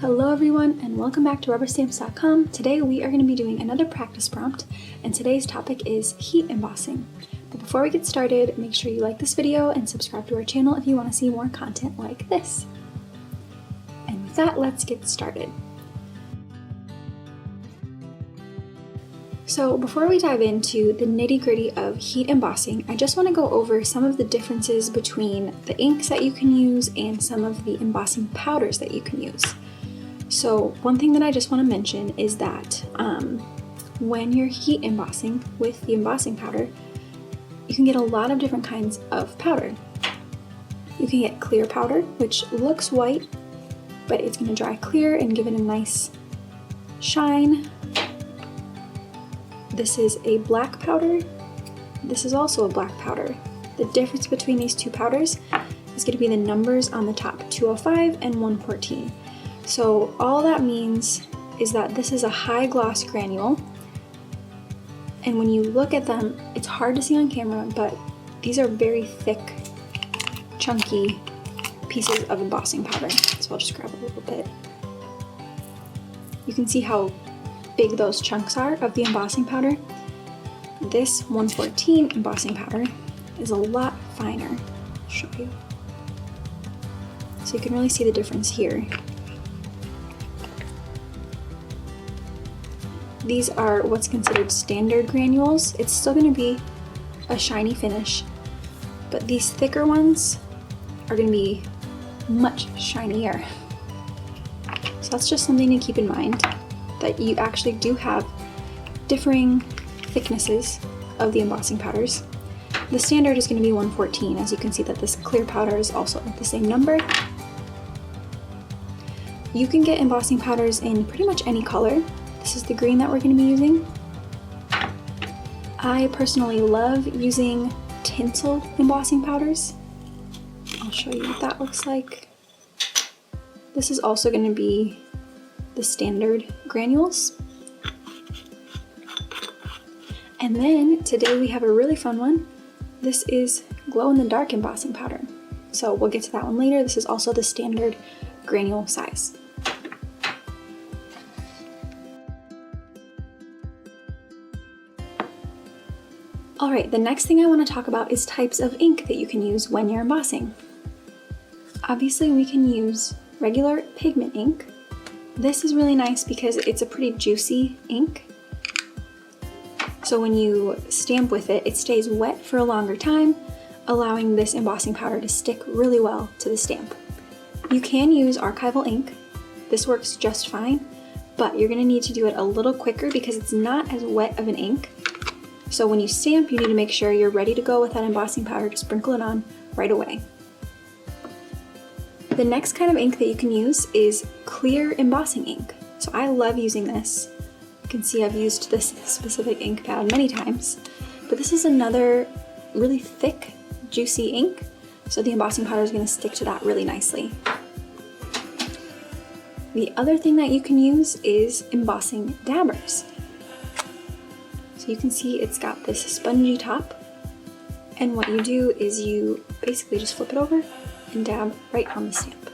Hello everyone and welcome back to RubberStamps.com. Today we are going to be doing another practice prompt and today's topic is heat embossing. But before we get started, make sure you like this video and subscribe to our channel if you want to see more content like this. And with that, let's get started. So before we dive into the nitty-gritty of heat embossing, I just want to go over some of the differences between the inks that you can use and some of the embossing powders that you can use. So one thing that I just want to mention is that when you're heat embossing with the embossing powder, you can get a lot of different kinds of powder. You can get clear powder, which looks white, but it's going to dry clear and give it a nice shine. This is a black powder. This is also a black powder. The difference between these two powders is going to be the numbers on the top, 205 and 114. So all that means is that this is a high gloss granule, and when you look at them, it's hard to see on camera, but these are very thick, chunky pieces of embossing powder. So I'll just grab a little bit. You can see how big those chunks are of the embossing powder. This 114 embossing powder is a lot finer. I'll show you. So you can really see the difference here. These are what's considered standard granules. It's still going to be a shiny finish, but these thicker ones are going to be much shinier. So that's just something to keep in mind, that you actually do have differing thicknesses of the embossing powders. The standard is going to be 114, as you can see that this clear powder is also the same number. You can get embossing powders in pretty much any color. This is the green that we're going to be using. I personally love using tinseled embossing powders. I'll show you what that looks like. This is also going to be the standard granules. And then today we have a really fun one. This is glow-in-the-dark embossing powder. So we'll get to that one later. This is also the standard granule size. Alright, the next thing I want to talk about is types of ink that you can use when you're embossing. Obviously we can use regular pigment ink. This is really nice because it's a pretty juicy ink. So when you stamp with it, it stays wet for a longer time, allowing this embossing powder to stick really well to the stamp. You can use archival ink. This works just fine, but you're going to need to do it a little quicker because it's not as wet of an ink. So when you stamp, you need to make sure you're ready to go with that embossing powder to sprinkle it on right away. The next kind of ink that you can use is clear embossing ink. So I love using this. You can see I've used this specific ink pad many times, but this is another really thick, juicy ink. So the embossing powder is going to stick to that really nicely. The other thing that you can use is embossing dabbers. So you can see it's got this spongy top, and what you do is you basically just flip it over and dab right on the stamp.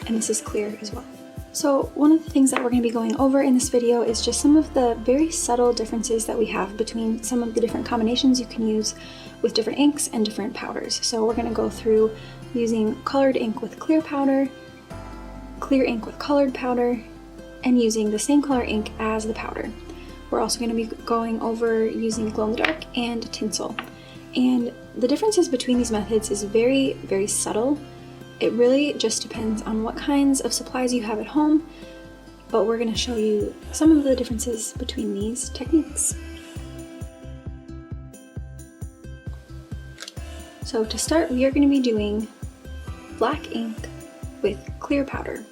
And this is clear as well. So one of the things that we're going to be going over in this video is just some of the very subtle differences that we have between some of the different combinations you can use with different inks and different powders. So we're going to go through using colored ink with clear powder, clear ink with colored powder, and using the same color ink as the powder. We're also going to be going over using glow-in-the-dark and tinsel. And the differences between these methods is very, very subtle. It really just depends on what kinds of supplies you have at home, but we're going to show you some of the differences between these techniques. So to start, we are going to be doing black ink with clear powder.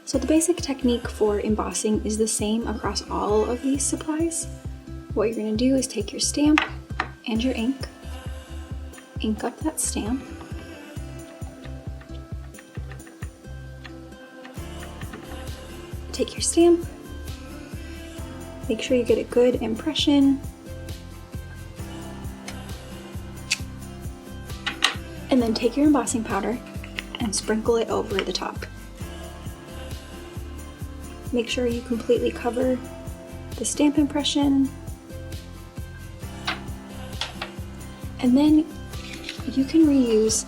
So the basic technique for embossing is the same across all of these supplies. What you're going to do is take your stamp and your ink up that stamp, take your stamp, make sure you get a good impression, and then take your embossing powder and sprinkle it over the top. make sure you completely cover the stamp impression. And then you can reuse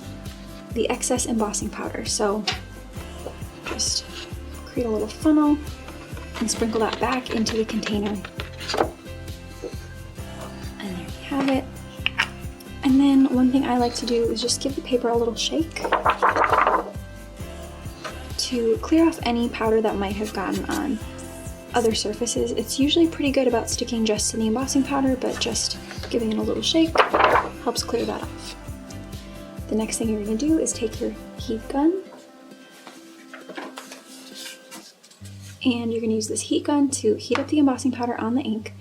the excess embossing powder. So just create a little funnel and sprinkle that back into the container. And there you have it. And then one thing I like to do is just give the paper a little shake to clear off any powder that might have gotten on other surfaces. It's usually pretty good about sticking just to the embossing powder, but just giving it a little shake helps clear that off. The next thing you're going to do is take your heat gun, and you're going to use this heat gun to heat up the embossing powder on the ink.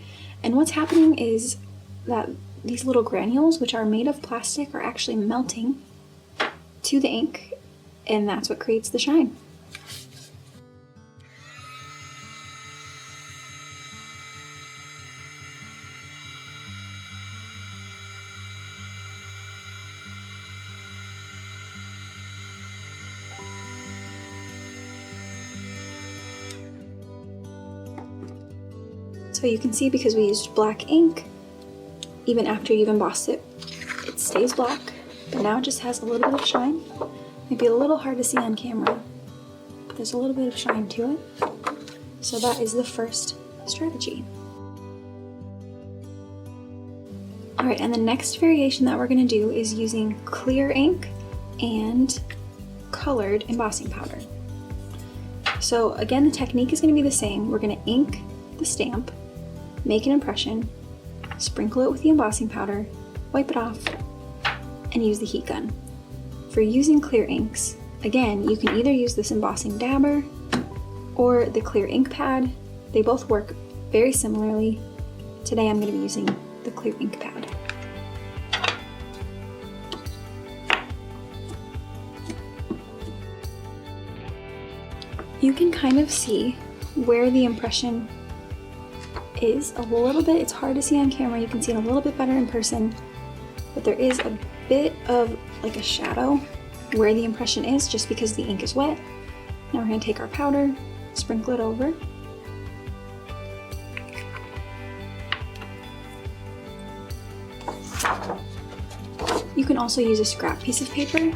And what's happening is that these little granules, which are made of plastic, are actually melting to the ink, and that's what creates the shine. So you can see, because we used black ink, even after you've embossed it, it stays black, but now it just has a little bit of shine. Maybe a little hard to see on camera, but there's a little bit of shine to it. So that is the first strategy. All right, and the next variation that we're gonna do is using clear ink and colored embossing powder. So again, the technique is gonna be the same. We're gonna ink the stamp, make an impression, sprinkle it with the embossing powder, wipe it off, and use the heat gun. For using clear inks, again, you can either use this embossing dabber or the clear ink pad. They both work very similarly. Today I'm going to be using the clear ink pad. You can kind of see where the impression is a little bit. It's hard to see on camera. You can see it a little bit better in person, but there is a bit of like a shadow where the impression is, just because the ink is wet. Now we're going to take our powder, sprinkle it over. You can also use a scrap piece of paper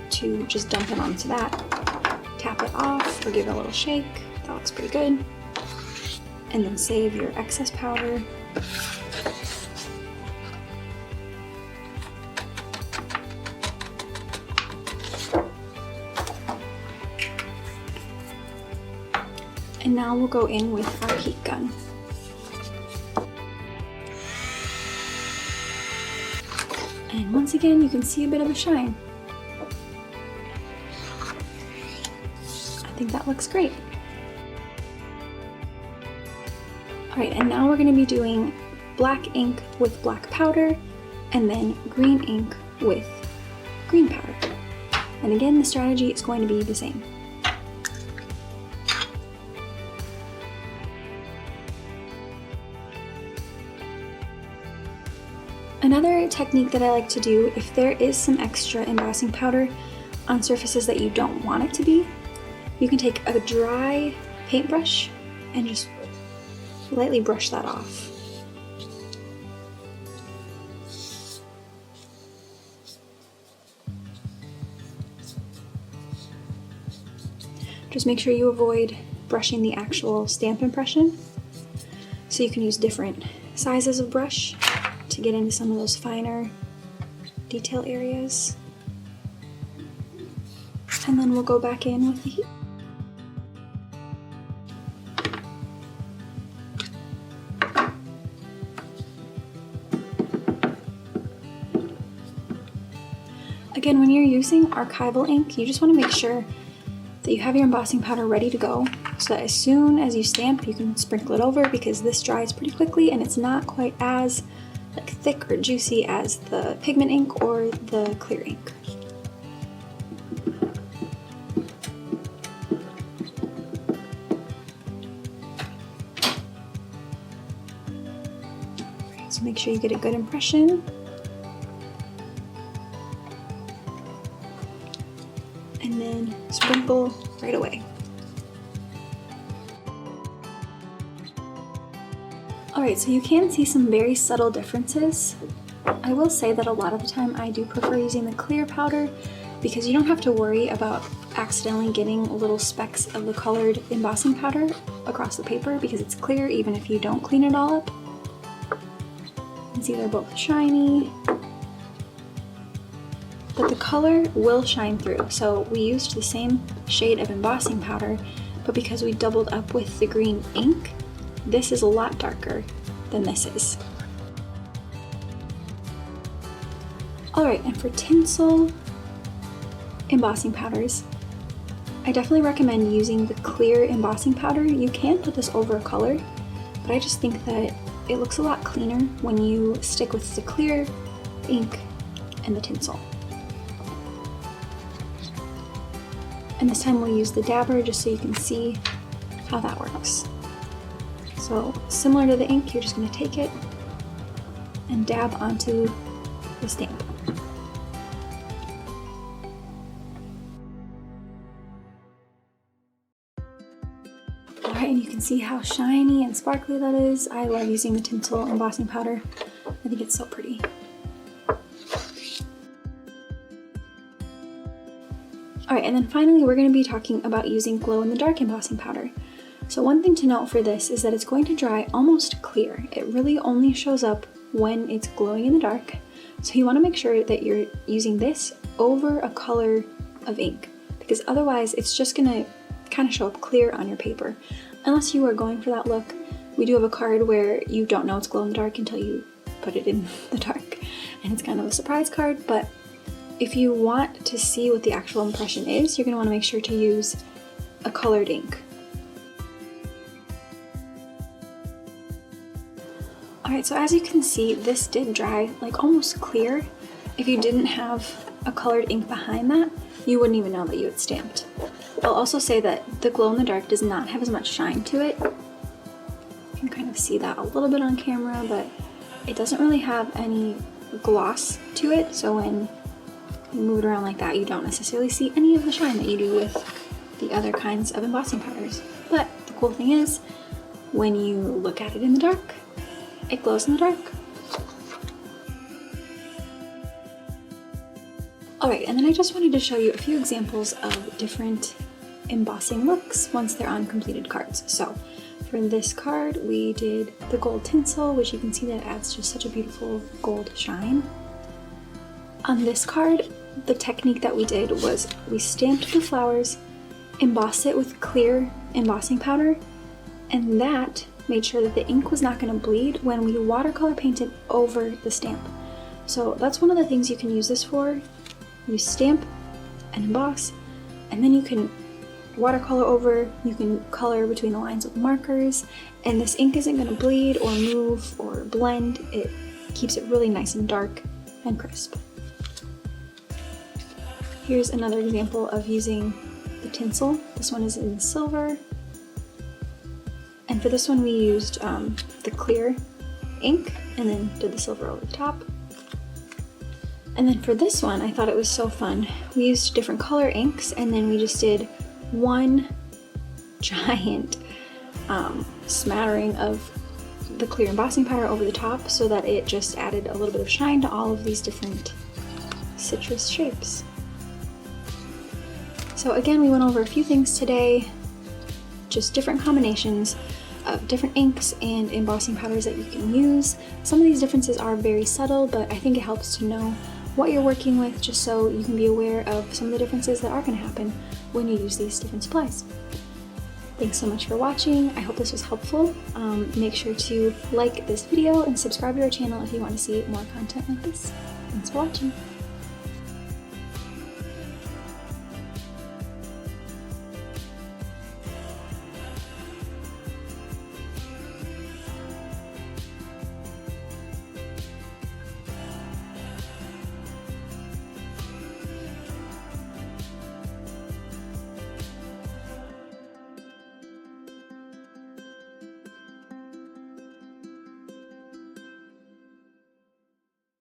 to just dump it onto that, tap it off or give it a little shake. That looks pretty good. And then save your excess powder. And now we'll go in with our heat gun. And once again, you can see a bit of a shine. I think that looks great. All right, and now we're going to be doing black ink with black powder, and then green ink with green powder. And again, the strategy is going to be the same. Another technique that I like to do, if there is some extra embossing powder on surfaces that you don't want it to be, you can take a dry paintbrush and just lightly brush that off. Just make sure you avoid brushing the actual stamp impression. So you can use different sizes of brush to get into some of those finer detail areas. And then we'll go back in with the heat. Again, when you're using archival ink, you just want to make sure that you have your embossing powder ready to go, so that as soon as you stamp, you can sprinkle it over, because this dries pretty quickly and it's not quite as thick or juicy as the pigment ink or the clear ink. So make sure you get a good impression. And then sprinkle right away. Alright, so you can see some very subtle differences. I will say that a lot of the time I do prefer using the clear powder because you don't have to worry about accidentally getting little specks of the colored embossing powder across the paper because it's clear even if you don't clean it all up. You can see they're both shiny, but the color will shine through. So we used the same shade of embossing powder, but because we doubled up with the green ink, this is a lot darker than this is. Alright, and for tinsel embossing powders, I definitely recommend using the clear embossing powder. You can put this over a color, but I just think that it looks a lot cleaner when you stick with the clear ink and the tinsel. And this time we'll use the dabber just so you can see how that works. So similar to the ink, you're just going to take it and dab onto the stamp. Alright, and you can see how shiny and sparkly that is. I love using the tinsel embossing powder. I think it's so pretty. Alright, and then finally we're going to be talking about using glow-in-the-dark embossing powder. So one thing to note for this is that it's going to dry almost clear. It really only shows up when it's glowing in the dark. So you want to make sure that you're using this over a color of ink, because otherwise it's just going to kind of show up clear on your paper. Unless you are going for that look, we do have a card where you don't know it's glow in the dark until you put it in the dark, and it's kind of a surprise card. But if you want to see what the actual impression is, you're going to want to make sure to use a colored ink. Alright, so as you can see, this did dry like almost clear. If you didn't have a colored ink behind that, you wouldn't even know that you had stamped. I'll also say that the glow in the dark does not have as much shine to it. You can kind of see that a little bit on camera, but it doesn't really have any gloss to it, so when you move it around like that, you don't necessarily see any of the shine that you do with the other kinds of embossing powders. But the cool thing is, when you look at it in the dark, it glows in the dark. Alright, and then I just wanted to show you a few examples of different embossing looks once they're on completed cards. So for this card we did the gold tinsel, which you can see that adds just such a beautiful gold shine. On this card, the technique that we did was we stamped the flowers, embossed it with clear embossing powder, and that made sure that the ink was not going to bleed when we watercolor painted over the stamp. So that's one of the things you can use this for. You stamp and emboss, and then you can watercolor over, you can color between the lines with markers, and this ink isn't going to bleed or move or blend. It keeps it really nice and dark and crisp. Here's another example of using the tinsel. This one is in silver, and for this one we used the clear ink and then did the silver over the top. And then for this one, I thought it was so fun. We used different color inks, and then we just did one giant smattering of the clear embossing powder over the top so that it just added a little bit of shine to all of these different citrus shapes. So again, we went over a few things today, just different combinations of different inks and embossing powders that you can use. Some of these differences are very subtle, but I think it helps to know what you're working with just so you can be aware of some of the differences that are going to happen when you use these different supplies. Thanks so much for watching. I hope this was helpful. Make sure to like this video and subscribe to our channel if you want to see more content like this. Thanks for watching.